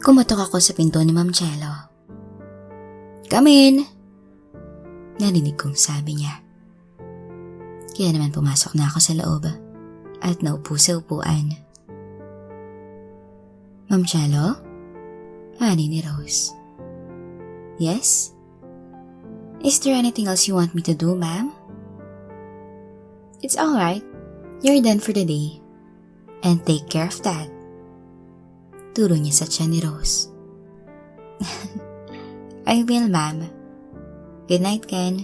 Kumatok ako sa pinto ni Ma'am Cello. "Come in!" Narinig kong sabi niya. Kaya naman pumasok na ako sa loob at naupo sa upuan. "Ma'am Cello?" Ani ni Rose. "Yes? Is there anything else you want me to do, ma'am?" "It's alright. You're done for the day. And take care of that." Turo niya sa tiyan ni Rose. "I will, ma'am. Good night, Ken."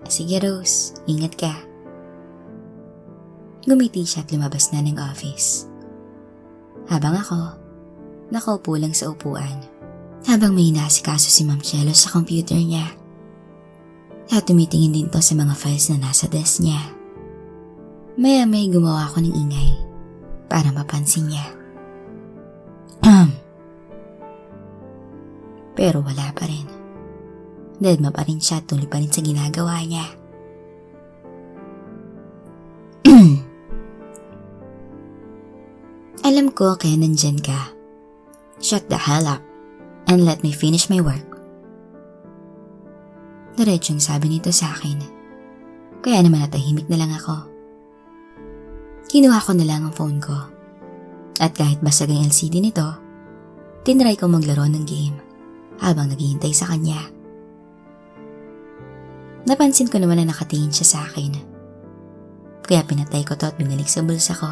"Sige, Rose. Ingat ka." Gumiti siya at lumabas na ng office. Habang ako, nakaupo lang sa upuan. Habang may inaasikaso si Ma'am Cello sa computer niya. At tumitingin din to sa mga files na nasa desk niya. Maya-may gumawa ako ng ingay para mapansin niya. Pero wala pa rin. Deadma pa rin siya at tuloy pa rin sa ginagawa niya. Alam ko kaya nandyan ka. Shut the hell up and let me finish my work. Diretsong sabi nito sa akin. Kaya naman natahimik na lang ako. Kinuha ko na lang ang phone ko. At kahit basag ang LCD nito, tinry ko maglaro ng game habang naghihintay sa kanya. Napansin ko naman na nakatingin siya sa akin. Kaya pinatay ko to at binalik sa bulsa ko.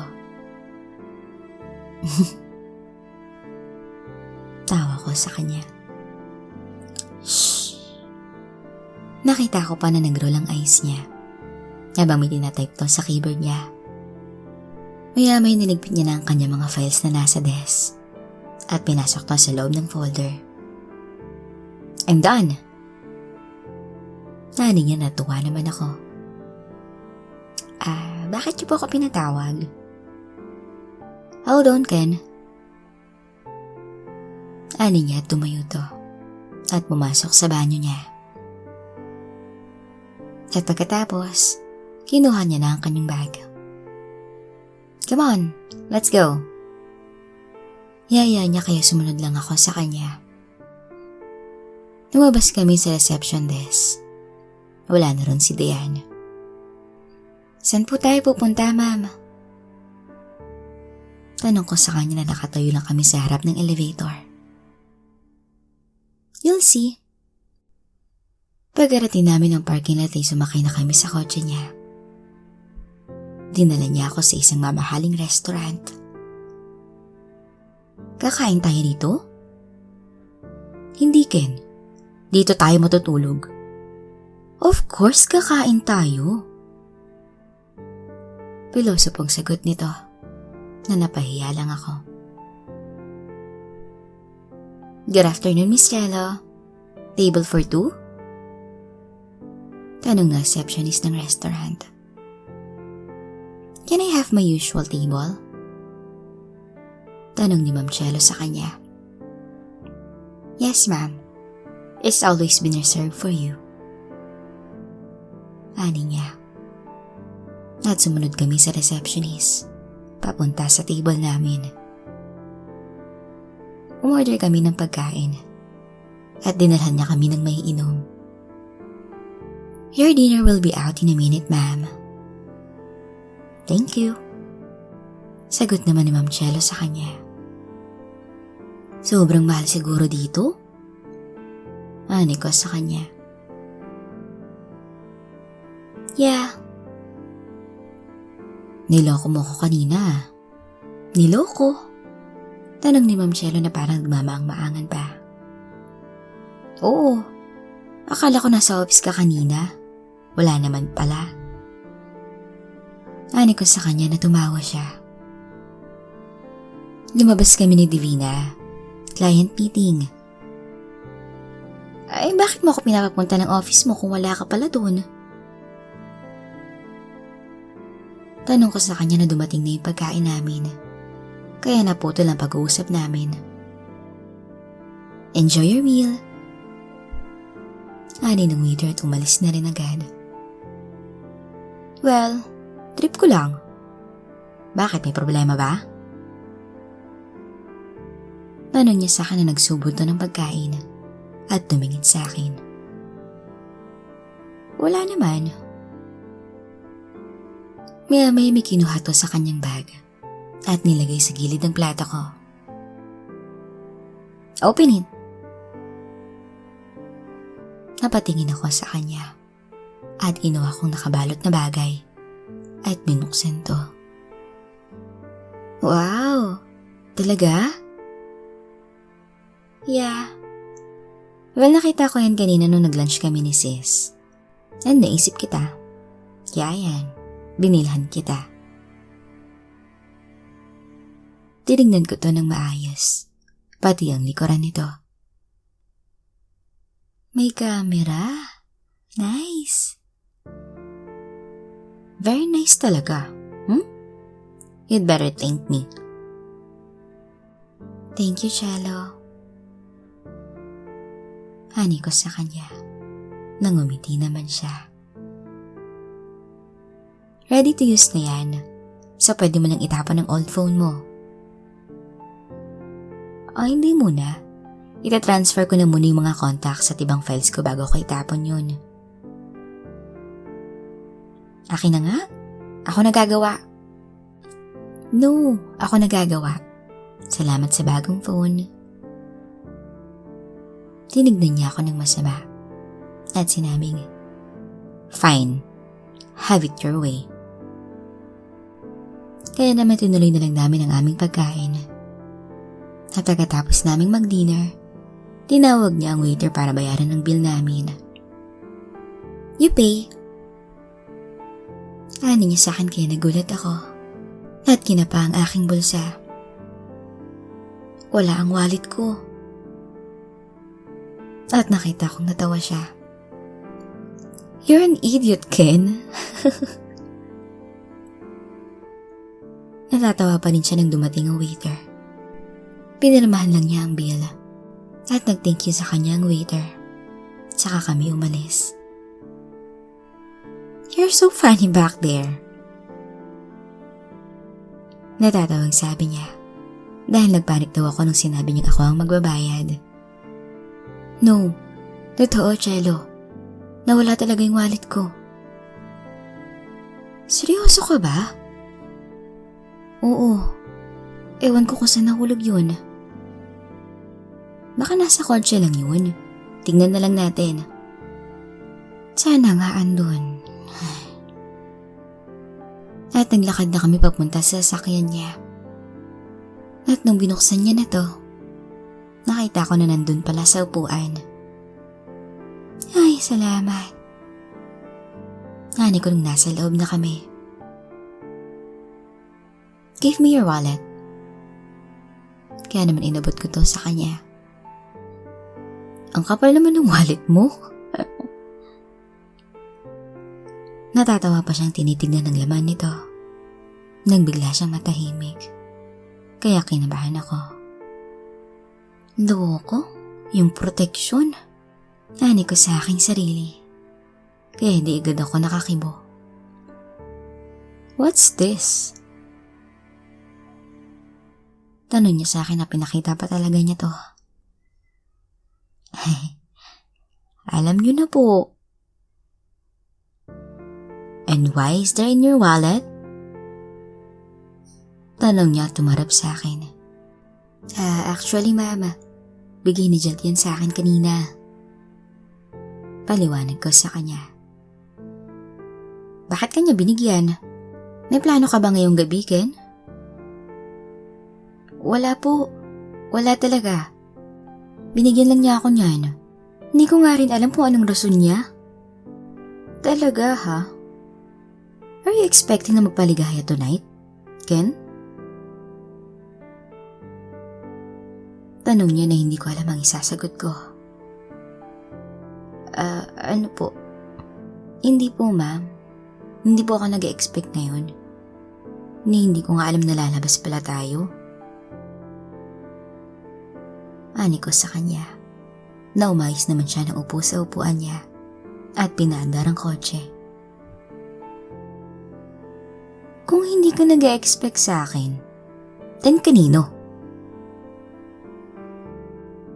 Tawa ko sa kanya. Shh! Nakita ko pa na nag-roll ang eyes niya habang may tinatype to sa keyboard niya. Maya-may niligpit niya na ang kanya mga files na nasa desk at pinasok to sa loob ng folder. "I'm done!" Nani niya, natuwa naman ako. Bakit niyo po ako pinatawag?" "Hold on, Ken." Ani niya, tumayo to at pumasok sa banyo niya. At pagkatapos, kinuha niya na ang kanyang bag. "Come on, let's go." Yaya niya kaya sumunod lang ako sa kanya. Lumabas kami sa reception desk. Wala na ron si Diane. "Saan po tayo pupunta, ma'am?" Tanong ko sa kanya na nakatayo lang kami sa harap ng elevator. "You'll see." Pagkarating namin ng parking lot ay sumakay na kami sa kotse niya. Dinala niya ako sa isang mamahaling restaurant. "Kakain tayo dito?" "Hindi, Ken. Dito tayo matutulog." "Of course, kakain tayo." Piloso pong sagot nito na napahiya lang ako. "Good afternoon, Miss Cello. Table for two?" Tanong ng receptionist ng restaurant. "Can I have my usual table?" Tanong ni Ma'am Cello sa kanya. "Yes, ma'am. It's always been reserved for you." Ani niya. At sumunod kami sa receptionist, papunta sa table namin. Umorder kami ng pagkain at dinalhan niya kami ng maiinom. "Your dinner will be out in a minute, ma'am." "Thank you." Sagot naman ni Ma'am Cello sa kanya. "Sobrang mahal siguro dito?" Ani ko sa kanya. "Yeah." "Niloko mo ko kanina." "Niloko?" Tanong ni Ma'am Cello na parang nagmamaang-maangan pa. "Oo. Akala ko nasa office ka kanina. Wala naman pala." Ani ko sa kanya na tumawa siya. Lumabas kami ni Divina. Client meeting. Bakit mo ako pinapapunta ng office mo kung wala ka pala doon?" Tanong ko sa kanya na dumating na yung pagkain namin. Kaya naputol ang pag-uusap namin. "Enjoy your meal." Ani ng waiter at umalis na rin agad. "Well, trip ko lang." "Bakit, may problema ba?" Tanong niya sa akin na nagsubot na ng pagkain at tumingin sa akin. Wala naman. Maya-maya may kinuha to sa kanyang bag at nilagay sa gilid ng plato ko. Open it. Napatingin ako sa kanya at kinuha kong nakabalot na bagay at binuksan to. Wow! Talaga? Yeah. Well, nakita ko yan kanina nung nag-lunch kami ni sis. And naisip kita. Kaya yan, binilhan kita. Tinignan ko to ng maayos, pati ang likuran nito. May camera. Nice. Very nice talaga. You'd better thank me. Thank you, Cello. Hani ko sa kanya. Nangumiti naman siya. Ready to use na yan. So pwede mo lang itapon ng old phone mo. Hindi muna. Ita-transfer ko na muna yung mga contacts sa ibang files ko bago ko itapon yun. Akin na nga? Ako nagagawa. No, ako nagagawa. Salamat sa bagong phone. Tinignan niya ako ng masama at sinabing, Fine, have it your way. Kaya naman tinuloy na lang namin ang aming pagkain. At pagkatapos naming mag-dinner, tinawag niya ang waiter para bayaran ang bill namin. You pay. Ani niya sa akin kaya nagulat ako at kinapa ang aking bulsa. Wala ang wallet ko. At nakita kong natawa siya. You're an idiot, Ken. Natatawa pa rin siya nang dumating ang waiter. Pinirmahan lang niya ang bill at nag-thank you sa kanya ang waiter. Tsaka kami umalis. You're so funny back there. Natatawang sabi niya dahil nagpanik daw ako nung sinabi niya ako ang magbabayad. No, totoo, Cello. Nawala talaga yung wallet ko. Seryoso ka ba? Oo. Ewan ko kung saan nahulog yun. Baka nasa kotse lang yun. Tingnan na lang natin. Sana nga andun. At naglakad na kami papunta sa sasakyan niya. At nung binuksan niya na to, nakita ko na nandun pala sa upuan. Ay, salamat. Nani ko nung nasa loob na kami. Give me your wallet. Kaya naman inabot ko to sa kanya. Ang kapal naman ng wallet mo. Natatawa pa siyang tinitignan ng laman nito. Nang bigla siyang matahimik. Kaya kinabahan ako. Loko? Yung proteksyon? Nani ko sa aking sarili. Kaya hindi agad ako nakakibo. What's this? Tanong niya sa akin na pinakita pa talaga niya to. Alam niyo na po. And why is there in your wallet? Tanong niya at tumarap sa akin. Actually mama, bigay ni Jelt yan sa akin kanina. Paliwanag ko sa kanya. Bakit kanya binigyan? May plano ka ba ngayong gabi, Ken? Wala po. Wala talaga. Binigyan lang niya ako niyan. Hindi ko nga rin alam kung anong rason niya. Talaga ha? Are you expecting na magpaligaya tonight, Ken? Tanong niya na hindi ko alam ang isasagot ko. Ano po? Hindi po, ma'am. Hindi po ako nag-expect ngayon. Hindi ko nga alam na lalabas pala tayo. Ani ko sa kanya na umayos naman siya ng upo sa upuan niya at pinaandar ang kotse. Kung hindi ka nag-expect sa akin, then kanino?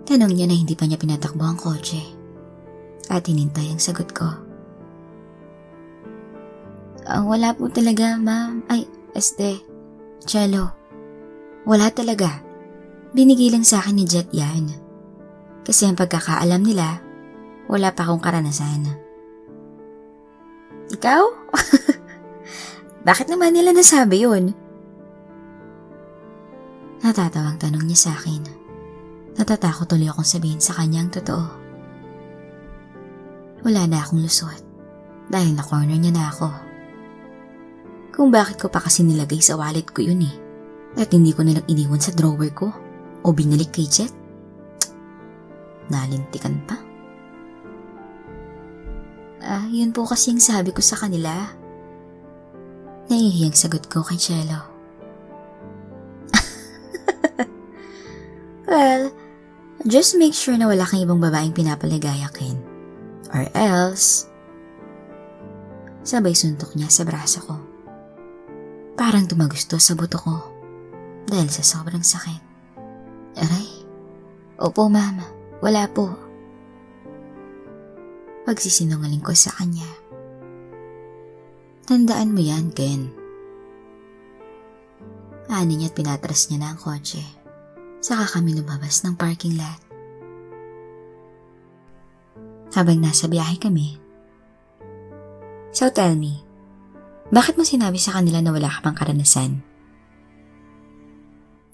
Tanong niya na hindi pa niya pinatakbo ang kotse. At hinintay ang sagot ko. Wala po talaga, ma'am. Cello. Wala talaga. Binigay lang sa akin ni Jet yan. Kasi ang pagkakaalam nila, wala pa akong karanasan. Ikaw? Bakit naman nila nasabi yun? Natatawang tanong niya sa akin. Natatakot tuloy akong sabihin sa kanya ang totoo. Wala na akong lusot dahil na-corner niya na ako. Kung bakit ko pa kasi nilagay sa wallet ko yun at hindi ko nalang iniwan sa drawer ko o binalik kay Jet. Nalintikan pa. Yun po kasi yung sabi ko sa kanila. Naihiyang sagot ko kay Cello. Well, just make sure na wala kang ibang babaeng pinapaligayakin. Or else... Sabay suntok niya sa braso ko. Parang tumagusto sa buto ko dahil sa sobrang sakit. Aray, opo ma'am, wala po. Pagsisinungaling ko sa kanya. Tandaan mo yan, Ken. Ani niya at pinatras niya na ang kotse. Saka kami lumabas ng parking lot. Habang nasa biyahe kami. So tell me, bakit mo sinabi sa kanila na wala ka pang karanasan?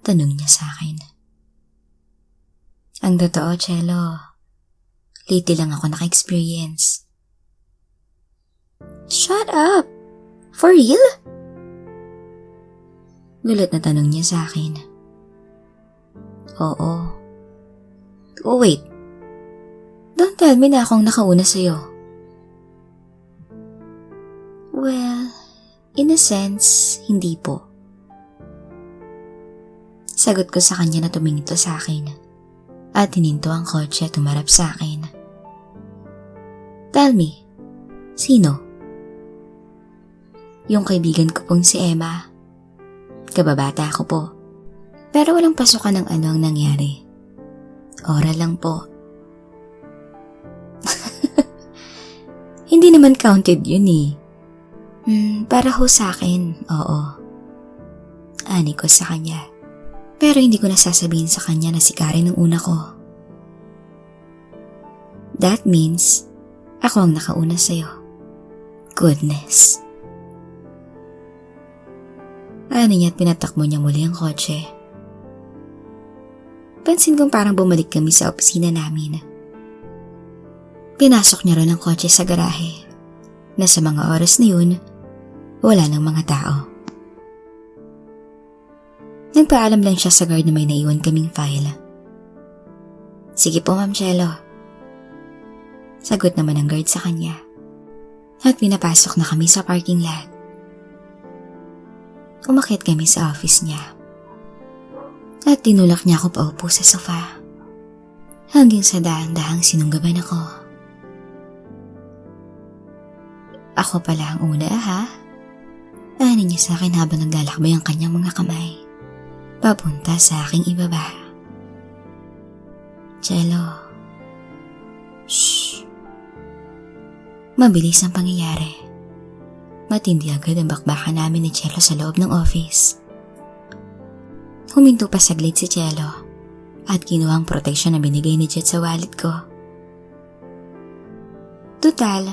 Tanong niya sa akin. Ang totoo, Cello, lately lang ako naka-experience. Shut up! For real? Gulat na tanong niya sa akin. Oo. Oh wait. Don't tell me na akong nakauna sa'yo. Well, in a sense, hindi po. Sagot ko sa kanya na tumingito sa akin at hininto ang kotse at tumarap sa akin. Tell me, sino? Yung kaibigan ko pong si Emma. Kababata ako po. Pero walang pasukan ng ano ang nangyari. Oral lang po. Hindi naman counted yun para ho sa akin, oo. Ani ko sa kanya. Pero hindi ko nasasabihin sa kanya na si Karen ang una ko. That means, ako ang nakauna sa'yo. Goodness. Ani niya at pinatakbo niya muli ang kotse. Pansin kong parang bumalik kami sa opisina namin. Pinasok niya rin ang kotse sa garahe na sa mga oras na yun, wala ng mga tao. Nagpaalam lang siya sa guard na may naiwan kaming file. Sige po, Ma'am Cello. Sagot naman ng guard sa kanya. At pinapasok na kami sa parking lot. Umakyat kami sa office niya. At tinulak niya ako paupo sa sofa. Hanggang sa dahan-dahang sinunggaban ako. Ako pala ang una, ha? Ani niya sa akin habang naglalakbay ang kanyang mga kamay. Papunta sa aking ibaba. Cello. Shh. Mabilis ang pangyayari. Matindi agad ang bakbakan namin ni Cello sa loob ng office. Huminto pa saglit si Cello at kinuha ang proteksyon na binigay ni Jet sa wallet ko. Tutal,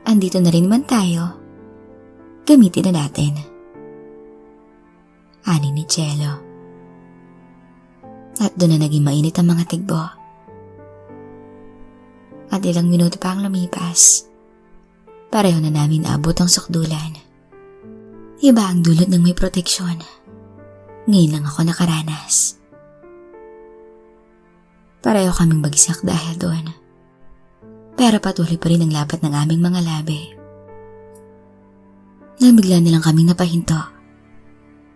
andito na rin man tayo. Gamitin na natin. Ani ni Cello. At doon na naging mainit ang mga tigbo. At ilang minuto pa ang lumipas. Pareho na namin abot ang sukdulan. Iba ang dulot ng may proteksyon. Ngayon lang ako nakaranas. Pareho kaming bagsak dahil doon. Pero patuloy pa rin ang lapat ng aming mga labi. Nabigla nilang kaming napahinto.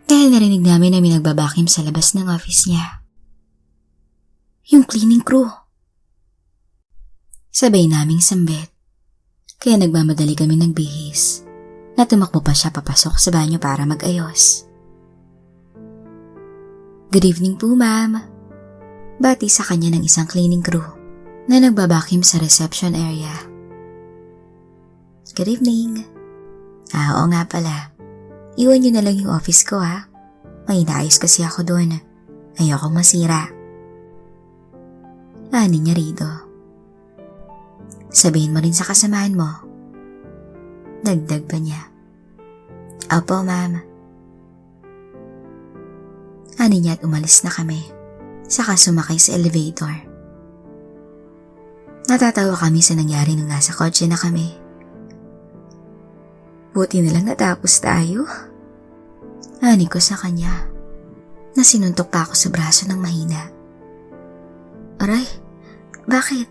Dahil narinig namin na may nagbabakim sa labas ng office niya. Yung cleaning crew. Sabay naming sambit. Kaya nagmamadali kami ng bihis. Na tumakbo pa siya papasok sa banyo para mag-ayos. Good evening po, ma'am. Bati sa kanya ng isang cleaning crew na nagbabakim sa reception area. Good evening. Oo nga pala. Iwan niyo na lang yung office ko ha. May inaayos kasi ako doon. Ayokong masira. Ani niya rito. Sabihin mo rin sa kasamahan mo. Dagdag pa niya. Opo, ma'am. Ani niya at umalis na kami. Saka sumakay sa elevator. Natatawa kami sa nangyari nung nasa kotse na kami. Buti nilang natapos tayo. Ani ko sa kanya. Nasinuntok pa ako sa braso ng mahina. Aray, bakit?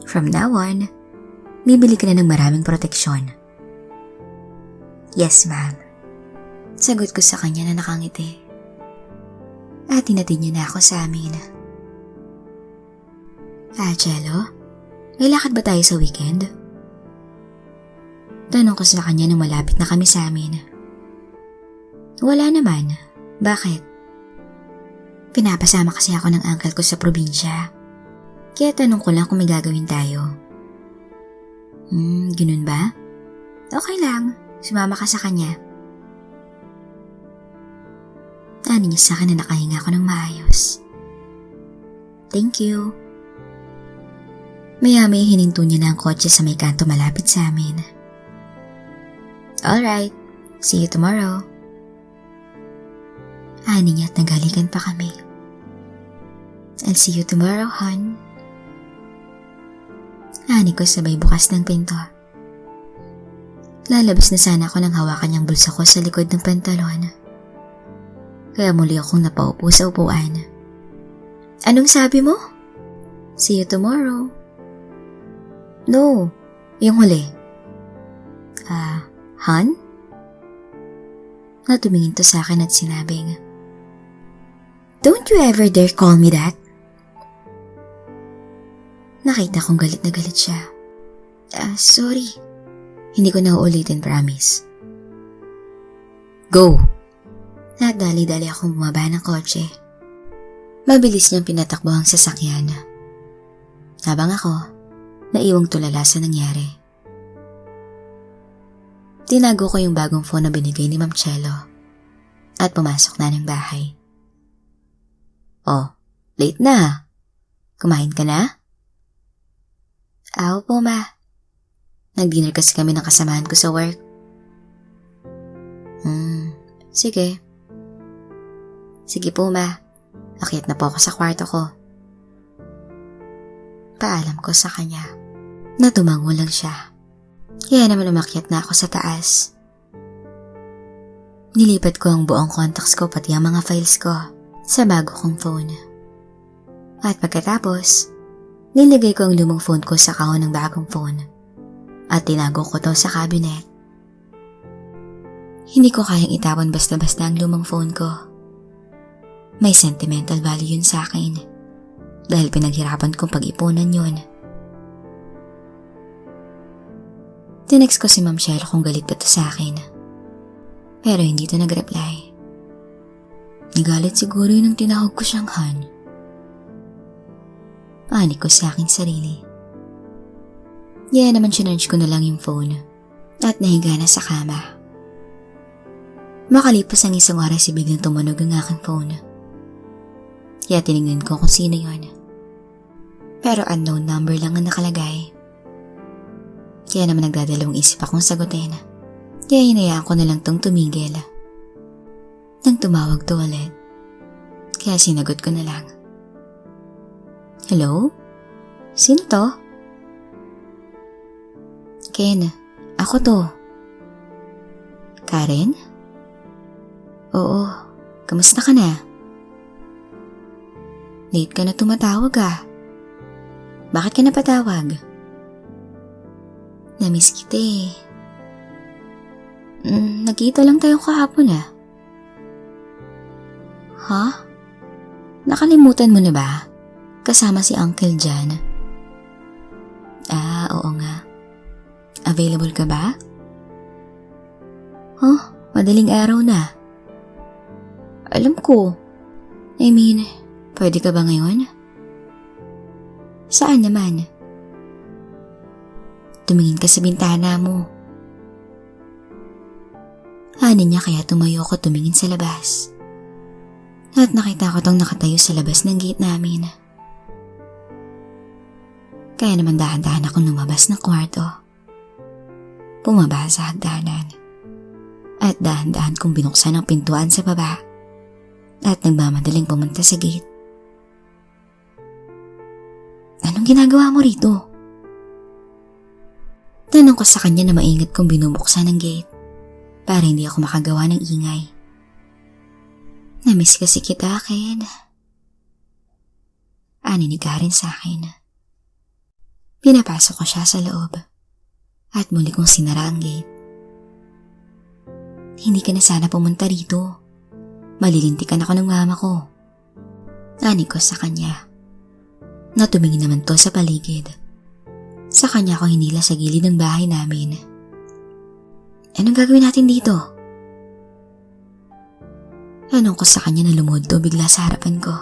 From now on, bibili ka na ng maraming proteksyon. Yes, ma'am. Sagot ko sa kanya na nakangiti. At tinatid niya na ako sa amin. Jello, may lakad ba tayo sa weekend? Tanong ko sa kanya nung malapit na kami sa amin. Wala naman. Bakit? Pinapasama kasi ako ng uncle ko sa probinsya. Kaya tanong ko lang kung may gagawin tayo. Ganun ba? Okay lang. Sumama ka sa kanya. Ano niya sa akin na nakahinga ako ng maayos. Thank you. Maya-maya hininto niya na ang kotse sa may kanto malapit sa amin. Alright, see you tomorrow. Ani niya at nagalikan pa kami. I'll see you tomorrow, hon. Ani ko sabay bukas ng pinto. Lalabas na sana ako nang hawakan niyang bulsa ko sa likod ng pantalon. Kaya muli akong napaupo sa upuan. Anong sabi mo? See you tomorrow. No, yung huli. Han? Natumingin to sa akin at sinabing, Don't you ever dare call me that. Nakita kong galit na galit siya. Sorry. Hindi ko na uulitin, promise. Go! Nadali-dali akong bumaba ng kotse. Mabilis niyang pinatakbo ang sasakyan. Habang ako, naiwang tulala sa nangyari. Tinago ko yung bagong phone na binigay ni Ma'am Cello at pumasok na ng bahay. Oh, late na. Kumain ka na? Po, ma. Nag-dinner kasi kami ng kasamahan ko sa work. Sige. Sige po, ma. Akyat na po ako sa kwarto ko. Paalam ko sa kanya. Natumango lang siya. Kaya naman umakyat na ako sa taas. Nilipat ko ang buong contacts ko pati ang mga files ko sa bago kong phone. At pagkatapos, nilagay ko ang lumang phone ko sa kahon ng bagong phone at tinago ko to sa cabinet. Hindi ko kayang itawan basta-basta ang lumang phone ko. May sentimental value yun sa akin dahil pinaghirapan kong pag-ipunan yun. Tinext ko si Ma'am Cello kung galit ba to sa akin. Pero hindi to nag-reply. Nagalit siguro yun nang tinawag ko siyang Han. Panik ko sa aking sarili. Kaya naman sinurge ko na lang yung phone at nahiga na sa kama. Makalipas ang isang oras biglang tumunog ang aking phone. Kaya tinignan ko kung sino yun. Pero unknown number lang ang nakalagay. Kaya naman nagdadalawang isip akong sagutin. Kaya hinayaan ko na lang tong tumigil. Nang tumawag to ulit. Kaya sinagot ko na lang. Hello? Sino to? Ken, ako to. Karen? Oo, kamusta ka na? Late ka na tumatawag ah. Bakit ka napatawag? Namiss kita eh. Nagkita lang tayo kahapon ah. Ha? Nakalimutan mo na ba? Kasama si Uncle Jan. Oo nga. Available ka ba? Madaling araw na. Alam ko. Pwede ka ba ngayon? Saan naman? Tumingin ka sa bintana mo. Hanin niya kaya tumayo ko tumingin sa labas. At nakita ko tong nakatayo sa labas ng gate namin. Kaya naman dahan-dahan akong lumabas ng kwarto. Bumaba sa hagdanan. At dahan-dahan kong binuksan ang pintuan sa baba. At nagmamadaling pumunta sa gate. Anong ginagawa mo rito? Tanong ko sa kanya na maingat kong binubuksan ng gate para hindi ako makagawa ng ingay. Namiss kasi kita, Ken. Ani ni Karen sa akin. Pinapasok ko siya sa loob at muli kong sinara ang gate. Hindi ka na sana pumunta rito. Malilintikan ako ng mama ko. Ani ko sa kanya. Natumingin naman to sa paligid. Sa kanya ako hinila sa gilid ng bahay namin. Anong gagawin natin dito? Tanong ko sa kanya na lumod to bigla sa harapan ko.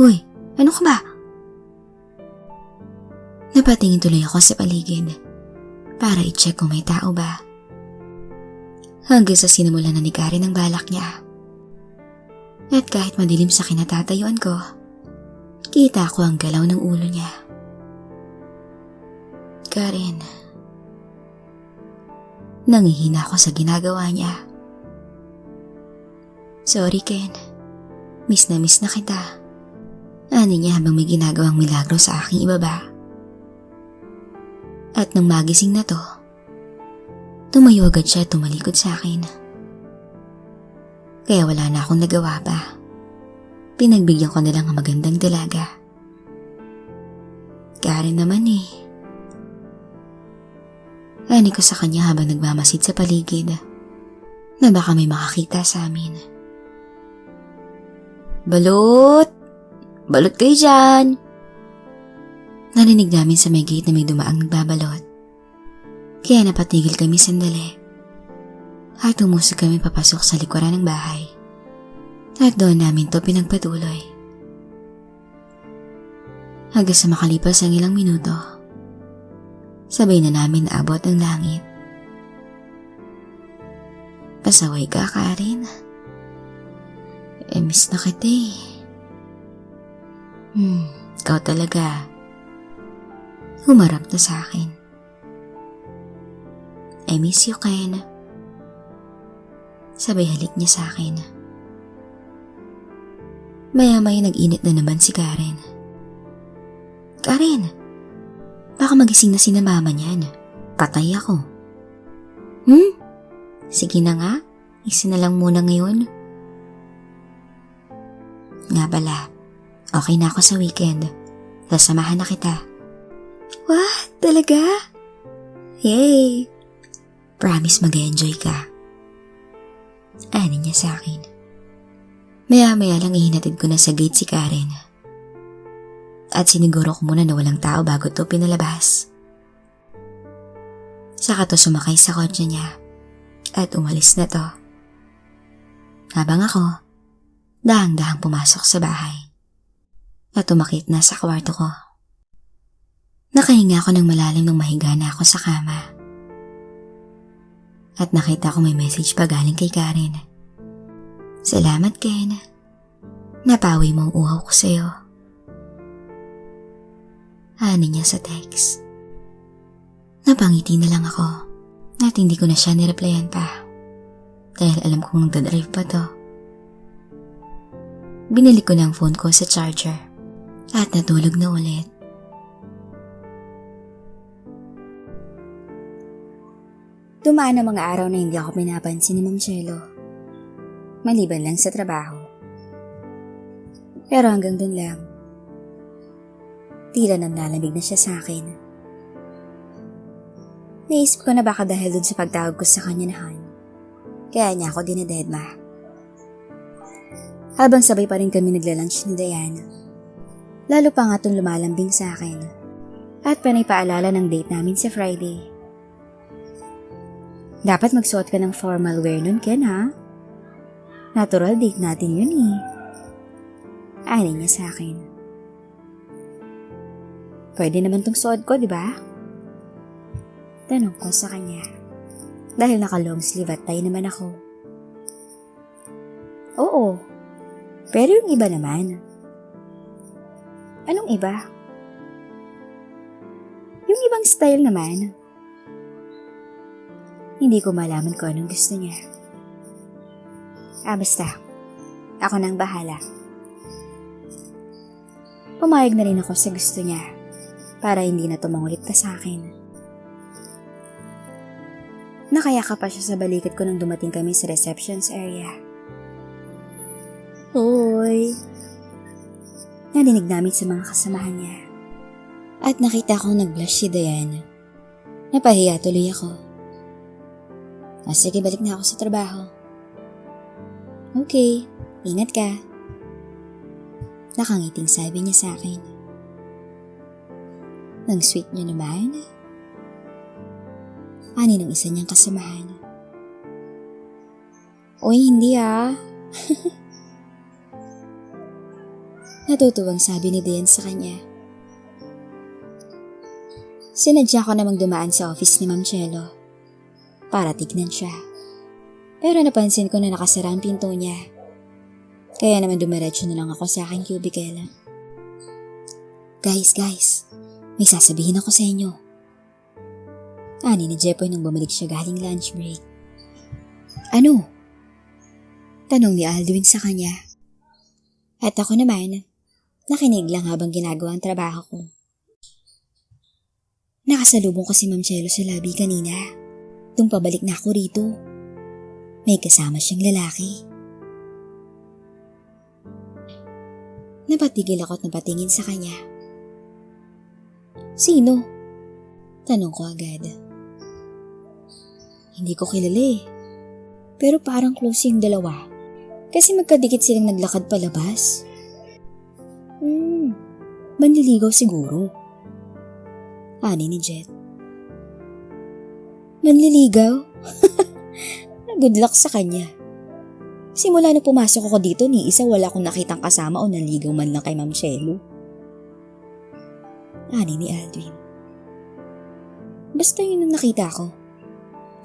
Uy, ano ka ba? Napatingin tuloy ako sa paligid para i-check kung may tao ba. Hanggang sa sinimulan na ni Karen ang balak niya. At kahit madilim sa kinatatayuan ko, kita ko ang galaw ng ulo niya. Karen. Nangihina ako sa ginagawa niya. Sorry, Ken. Miss na kita. Ani niya habang may ginagawang milagro sa aking ibaba. At nang magising na to, tumayo agad siya at tumalikod sa akin. Kaya wala na akong nagawa pa. Pinagbigyan ko na lang ang magandang dalaga. Karen naman eh. Ani ko sa kanya habang nagmamasid sa paligid na baka may makakita sa amin. Balot! Balot kayo dyan! Narinig namin sa may gate na may dumaang nagbabalot. Kaya napatigil kami sandali. At umusog kami papasok sa likuran ng bahay. At doon namin to pinagpatuloy. Hanggang sa makalipas ang ilang minuto, sabay na namin naabot ang langit. Pasaway ka, Karen. Miss na kita eh. Ikaw talaga. Humarap na sa akin. I miss you, Ken. Sabay halik niya sa akin. Maya-maya nag-init na naman si Karen. Karen! Baka magising na si na mama niyan. Patay ako. Sige na nga. Isa na lang muna ngayon. Nga pala, okay na ako sa weekend. Sasamahan na kita. What? Talaga? Yay! Promise mag-enjoy ka. Ani niya sa akin. Maya-maya lang ihinatid ko na sa gate si Karen. At siniguro ko muna na walang tao bago to pinalabas. Saka to sumakay sa kotse niya at umalis na to. Habang ako, dahang-dahang pumasok sa bahay at umakit na sa kwarto ko. Nakahinga ako ng malalim nang mahiga na ako sa kama. At nakita ko may message pa galing kay Karen. Salamat, Ken. Napawi mo ang uhaw ko sa'yo. Ani niya sa text. Napangiti na lang ako at hindi ko na siya nireplyan pa dahil alam kong nagdadrive pa to. Binalik ko na ang phone ko sa charger at natulog na ulit. Dumaan ang mga araw na hindi ako pinapansin ni Ma'am Chelo. Maliban lang sa trabaho. Pero hanggang dun lang. Tila nanlalamig na siya sa akin. Naisip ko na baka dahil dun sa pagtawag ko sa kanya na Han, kaya niya ako dinededma. Habang sabay pa rin kami naglalunch ni Diana, lalo pa nga itong lumalambing sa akin at panay paalala ng date namin sa Friday. Dapat magsuot ka ng formal wear nun, Ken, ha? Natural date natin yun eh. Ani niya sa akin. Pwede naman tong suot ko, di ba? Tanong ko sa kanya. Dahil naka-long sleeve at tie naman ako. Oo. Pero yung iba naman. Anong iba? Yung ibang style naman. Hindi ko malaman kung anong gusto niya. Basta. Ako nang bahala. Pumayag na rin ako sa gusto niya para hindi na tumangulit pa sa akin. Nakayaka pa siya sa balikat ko nang dumating kami sa receptions area. Hoy! Narinig namin sa mga kasamahan niya. At nakita kong nag-blush si Diana. Napahiya tuloy ako. Sige, balik na ako sa trabaho. Okay, ingat ka. Nakangiting sabi niya sa akin. Ang sweet niya naman. Ani ng isa niyang kasamahan. Uy, hindi Natutuwang sabi ni Diane sa kanya. Sinadya ko namang dumaan sa office ni Ma'am Cielo para tignan siya. Pero napansin ko na nakasara ang pinto niya. Kaya naman dumiretso na lang ako sa aking cubicle. Guys, may sasabihin ako sa inyo. Ani ni Jepoy nang bumalik siya galing lunch break. Ano? Tanong ni Aldwin sa kanya. At ako naman, nakinig lang habang ginagawa ang trabaho ko. Nakasalubong ko si Ma'am Cielo sa lobby kanina. Tung pabalik na ako rito. May kasama siyang lalaki. Napatigil ako at napatingin sa kanya. Sino? Tanong ko agad. Hindi ko kilala Pero parang close yung dalawa. Kasi magkadikit silang naglakad palabas. Manliligaw siguro. Ani ni Jet. Manliligaw? Good luck sa kanya. Simula na pumasok ako dito, ni isa wala akong nakitang kasama o naligaw man lang kay Ma'am Cielo. Ani ni Aldwin. Basta yun ang nakita ko.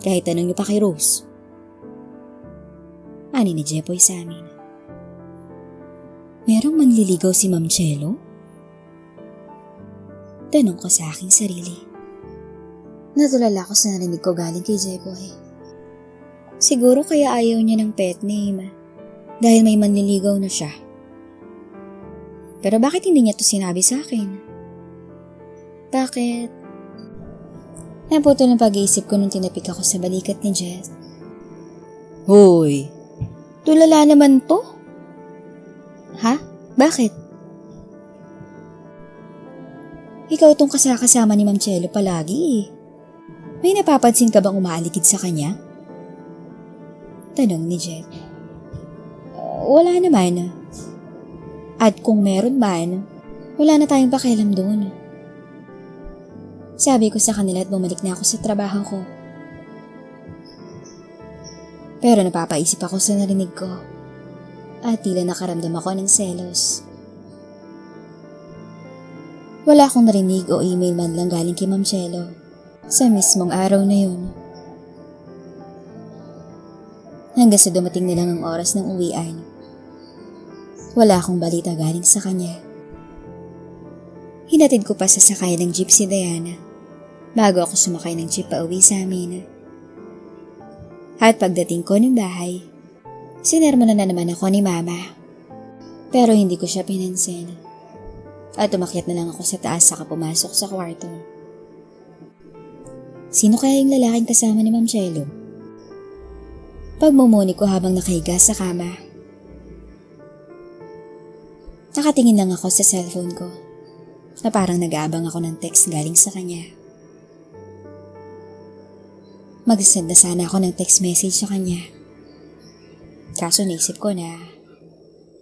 Kahit tanong niyo pa kay Rose. Ani ni Jepoy sa amin. Merong manliligaw si Ma'am Cielo? Tanong ko sa aking sarili. Natulala ko sa narinig ko galing kay Jepoy. Siguro kaya ayaw niya ng pet name dahil may manliligaw na siya. Pero bakit hindi niya to sinabi sa akin? Bakit? Naputol ang pag-iisip ko nung tinapik ako sa balikat ni Jet. Hoy! Tulala naman to? Ha? Bakit? Ikaw tong kasama ni Ma'am Cielo palagi May napapansin ka bang umaalikid sa kanya? Tanong ni Jet. Wala naman. At kung meron man, wala na tayong pakialam doon. Sabi ko sa kanila at bumalik na ako sa trabaho ko. Pero napapaisip ako sa narinig ko at tila nakaramdam ako ng selos. Wala akong narinig o email man lang galing kay Ma'am Cielo sa mismong araw na yun. Hanggang sa dumating na lang ang oras ng uwian. Wala akong balita galing sa kanya. Hinatid ko pa sa sakay ng jeep si Diana bago ako sumakay ng jeep pa uwi sa amin. At pagdating ko ng bahay, sinermonan na naman ako ni Mama. Pero hindi ko siya pinansin. At umakyat na lang ako sa taas saka pumasok sa kwarto. Sino kaya yung lalaking kasama ni Ma'am Cielo? Pagmumuni ko habang nakahiga sa kama. Nakatingin lang ako sa cellphone ko na parang nag-aabang ako ng text galing sa kanya. Mag-send na sana ako ng text message sa kanya. Kaso naisip ko na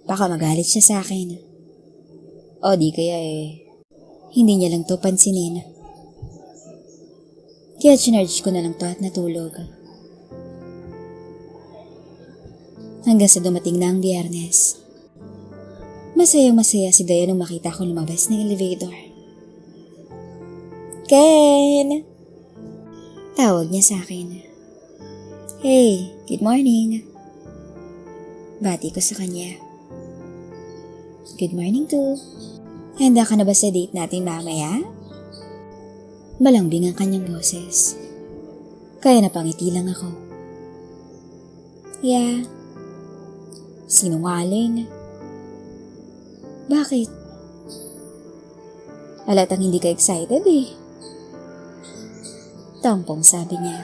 baka magalit siya sa akin. O di kaya hindi niya lang to pansinin. Kaya chinarge ko na lang to at natulog. Hanggang sa dumating na ang Biyernes. Masayang-masaya si Dayan nung makita ko lumabas ng elevator. Ken! Tawag niya sa akin. Hey, good morning. Bati ko sa kanya. Good morning too. Handa ka na ba sa date natin mamaya? Malambing ang kanyang boses. Kaya napangiti lang ako. Yeah. Sinungaling. Bakit? Halatang hindi ka excited eh. Tampong sabi niya.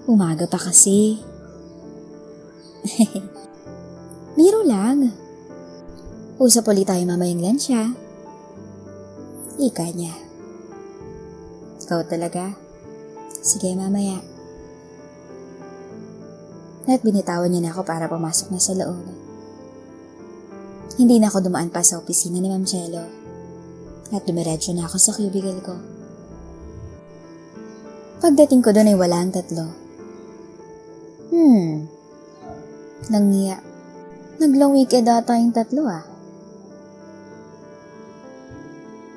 Umaga pa kasi. Biro lang. Usap ulit tayo mamayang lunch ha. Ika niya. Ikaw talaga? Sige mamaya. At binitawan niya na ako para pumasok na sa loob. Hindi na ako dumaan pa sa opisina ni Ma'am Cielo. At dumiretso na ako sa cubicle ko. Pagdating ko doon ay wala ang tatlo. Nangiya. Nag-long weekend ata yung tatlo ah.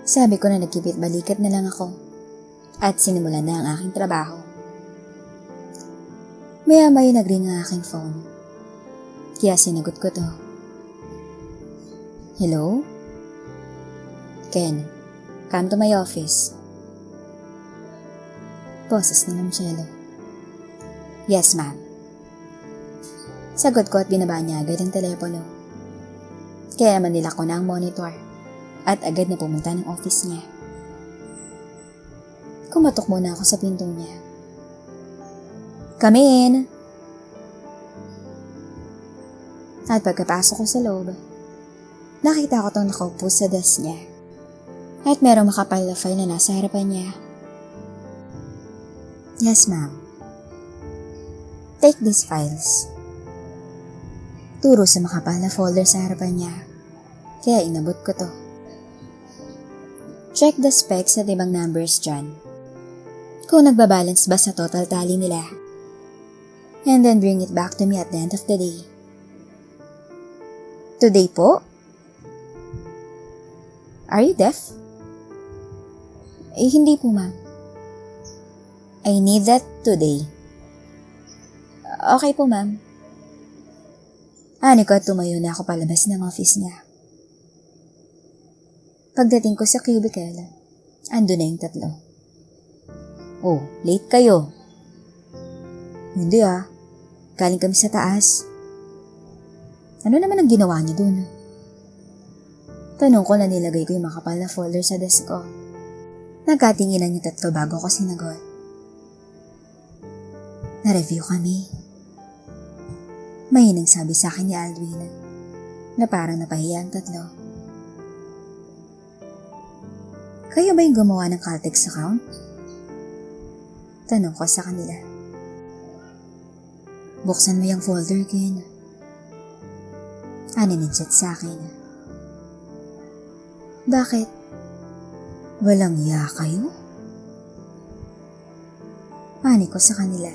Sabi ko na nagkibit balikat na lang ako. At sinimulan na ang aking trabaho. Maya-maya nag-ring ang aking phone. Kaya sinagot ko to. Hello? Ken, come to my office. Boses ni Ma'am Cielo. Yes, ma'am. Sagot ko at binaba niya agad ang telepono. Kaya naman nila ko na ang monitor at agad na pumunta ng office niya. Kumatok muna ako sa pinto niya. Come in! At pagkapasok ko sa loob, nakita ko itong nakaupo sa desk niya at merong makapal na file na nasa harapan niya. Yes, ma'am. Take these files. Turo sa makapal na folder sa harapan niya, kaya inabot ko to. Check the specs at ibang numbers dyan. Kung nagbabalance ba sa total tally nila. And then bring it back to me at the end of the day. Today po? Are you deaf? Hindi po, ma'am. I need that today. Okay po, ma'am. Ani ko at tumayo na ako palabas ng office niya. Pagdating ko sa cubicle, ando na yung tatlo. Oh, late kayo. Hindi ah. Galing kami sa taas. Ano naman ang ginawa niyo dun? Tanong ko na nilagay ko yung makapal na folder sa desk ko. Nagkatinginan yung tatlo bago ko sinagot. Na-review kami. Mahinang sabi sa akin ni Aldwin na parang napahiya ang tatlo. Kayo ba yung gumawa ng Caltex account? Tanong ko sa kanila. Buksan mo yung folder, Ken. Ani ni Jet sa akin. Bakit? Walang iya kayo? Ani ko sa kanila.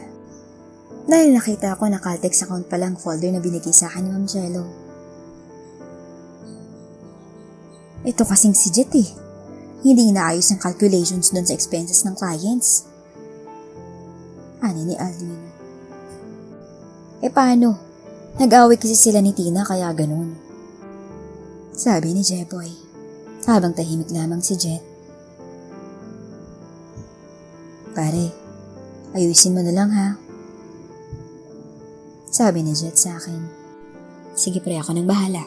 Dahil nakita ko na Caltex account palang folder na binigay sa akin ni Ma'am Cielo. Ito kasing si Jet eh. Hindi inaayos ang calculations doon sa expenses ng clients. Ani ni Aldwin. Paano? Nag-away kasi sila ni Tina kaya ganun. Sabi ni Jeboy, habang tahimik lamang si Jet. Pare, ayusin mo na lang ha. Sabi ni Jet sa akin. Sige pre, ako nang bahala.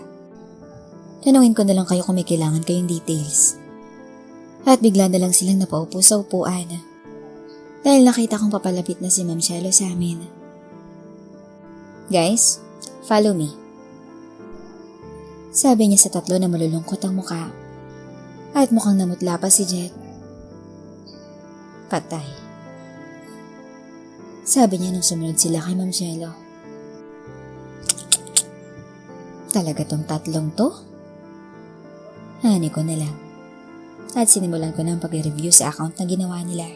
Tanungin ko na lang kayo kung may kailangan kayong details. At bigla na lang silang napaupo sa upuan. Dahil nakita kong papalapit na si Ma'am Cielo sa amin. Guys, follow me. Sabi niya sa tatlo na malulungkot ang muka. At mukhang namutla pa si Jet. Patay. Sabi niya nung sumunod sila kay Ma'am Cielo. Talaga tong tatlong to? Hani ko na lang. At sinimulan ko na ang pag-review sa account na ginawa nila.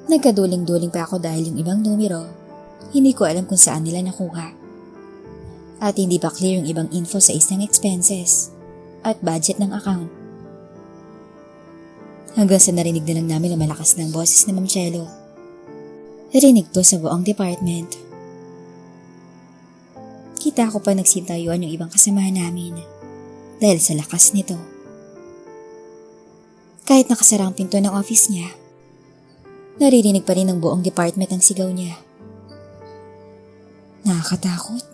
Nagkaduling-duling pa ako dahil yung ibang numero, hindi ko alam kung saan nila nakuha. At hindi pa clear yung ibang info sa isang expenses at budget ng account. Hanggang sa narinig na lang namin ang malakas ng boses ni Ma'am Chelo. Narinig to sa buong department. Kita ko pa nagsintayuan yung ibang kasamahan namin dahil sa lakas nito. Kahit nakasara ang pinto ng office niya, naririnig pa rin ng buong department ang sigaw niya. Nakakatakot.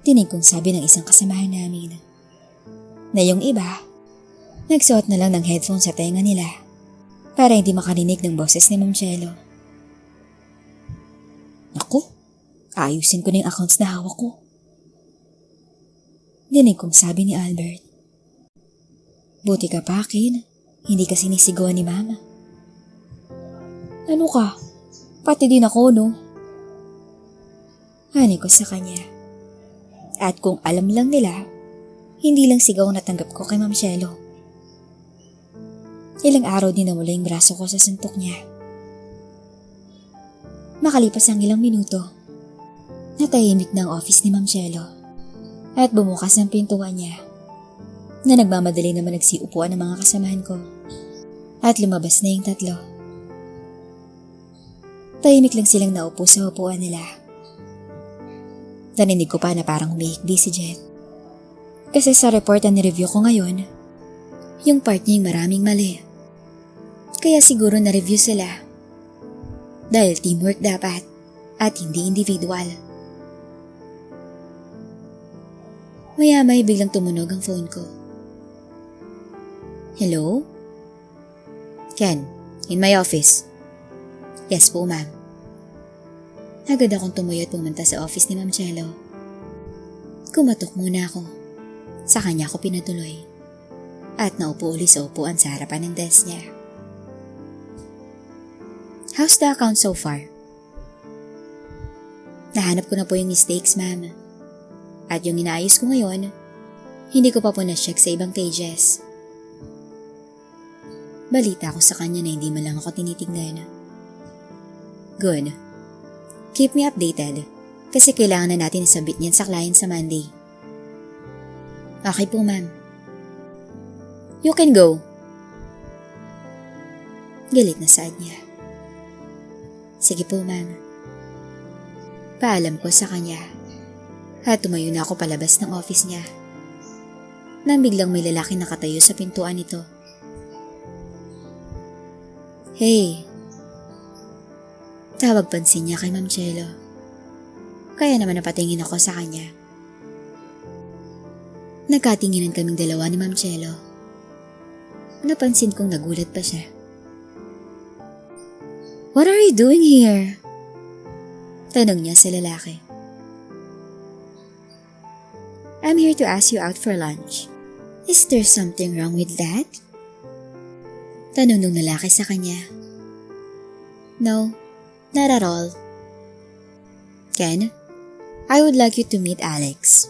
Dinig kong sabi ng isang kasamahan namin na yung iba, nagsuot na lang ng headphone sa tenga nila para hindi makarinig ng boses ni Ma'am Chelo. Naku, ayusin ko na yung accounts na hawak ko. Dinig kong sabi ni Albert. Buti ka pa akin, hindi ka sinisigawan ni Mama. Ano ka? Pati din ako, no? Hani ko sa kanya. At kung alam lang nila, hindi lang sigaw ang natanggap ko kay Ma'am Chelo. Ilang araw din nawala yung braso ko sa suntok niya. Makalipas ang ilang minuto, natahimik na ang office ni Ma'am Chelo at bumukas ang pintuan niya na nagmamadali naman nagsiupuan ng mga kasamahan ko at lumabas na yung tatlo. Tahimik lang silang naupo sa upuan nila. Narinig ko pa na parang humihikbi si Jet. Kasi sa report na nireview ko ngayon, yung part niya yung maraming mali. Kaya siguro na-review sila. Dahil teamwork dapat at hindi individual. Maya-may biglang tumunog ang phone ko. Hello? Ken, in my office. Yes po, ma'am. Agad akong tumuyo at pumunta sa office ni Ma'am Chelo. Kumatok muna ako. Sa kanya ako pinatuloy. At naupo ulit sa upuan sa harapan ng desk niya. How's the account so far? Nahanap ko na po yung mistakes, ma'am. At yung inaayos ko ngayon, hindi ko pa po na-check sa ibang pages. Balita ko sa kanya na hindi man lang ako tinitignan. Good. Keep me updated kasi kailangan na natin isabit niyan sa client sa Monday. Okay po, ma'am. You can go. Galit na saad niya. Sige po, ma'am. Paalam ko sa kanya at tumayo na ako palabas ng office niya. Nang biglang may lalaki nakatayo sa pintuan nito. Hey! Tawag pansin niya kay Ma'am Chelo. Kaya naman napatingin ako sa kanya. Nagkatinginan kaming dalawa ni Ma'am Chelo. Napansin kong nagulat pa siya. What are you doing here? Tanong niya sa lalaki. I'm here to ask you out for lunch. Is there something wrong with that? Tanong ng lalaki sa kanya. No, not at all. Ken, I would like you to meet Alex.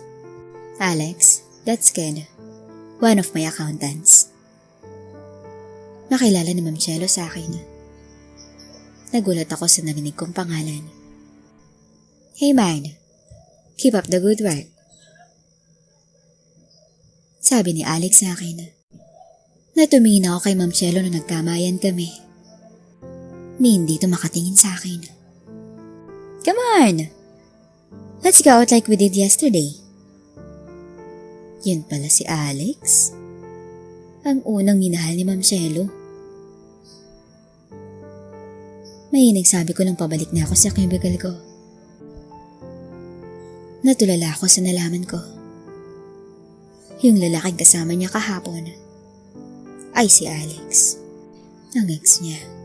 Alex, that's Ken, one of my accountants. Nakilala ni Ma'am Chelo sa akin. Nagulat ako sa narinig kong pangalan. Hey man, keep up the good work. Sabi ni Alex sa akin. Natumingin ako kay Ma'am Chelo na nagkamayan kami. Ni hindi ito makatingin sa akin. Come on! Let's go out like we did yesterday. Yun pala si Alex. Ang unang minahal ni Ma'am Chelo. Mahinig sabi ko nang pabalik na ako sa cubicle ko. Natulala ako sa nalaman ko. Yung lalaking kasama niya kahapon ay si Alex, ang ex niya.